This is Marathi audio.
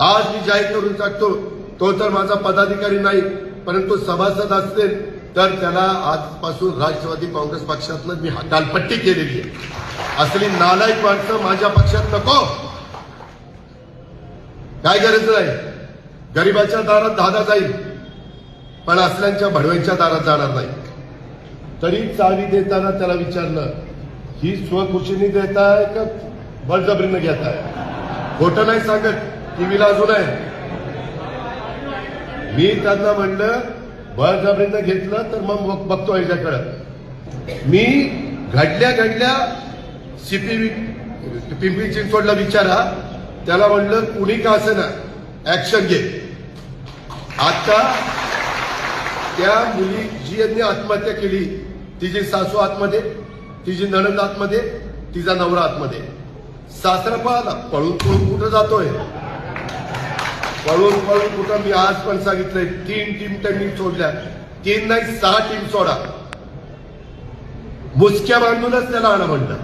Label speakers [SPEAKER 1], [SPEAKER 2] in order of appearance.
[SPEAKER 1] आज मी जाहीर करून सांगतो, तो तर माझा पदाधिकारी नाही, परंतु सभासद असेल तर त्याला आजपासून राष्ट्रवादी काँग्रेस पक्षातनं मी हकालपट्टी केलेली आहे. असली नालायक माणसं माझ्या पक्षात नको. काय गरज नाही. गरिबाच्या दारात दादा जाईल, पण असल्यांच्या भडव्यांच्या दारात जाणार नाही. तरी चावी देताना त्याला विचारलं, ही स्वखुशीने देताय का बळजबरीनं घेताय? खोटं नाही सांगत, टीव्हीला अजून आहे. मी त्यांना म्हणलं बळजबरीनं घेतलं तर मग बघतो याच्याकडं. मी घडल्या पिंपरी चिंचवडला विचारा, त्याला म्हणलं कुणी का असे ना ऍक्शन घे. आता त्या मुली जी यांनी आत्महत्या केली, तिची सासू आतमध्ये, तिची नणंद आतमध्ये, तिचा नवरा आतमध्ये. सासरा पळाला, पळून कुठं जातोय? पळून कुठं? मी आज पण सांगितलंय 3 टीम त्यांनी सोडल्या. 3 नाही 6 टीम सोडा. मुसक्या बांधूनच त्याला आणा म्हणलं.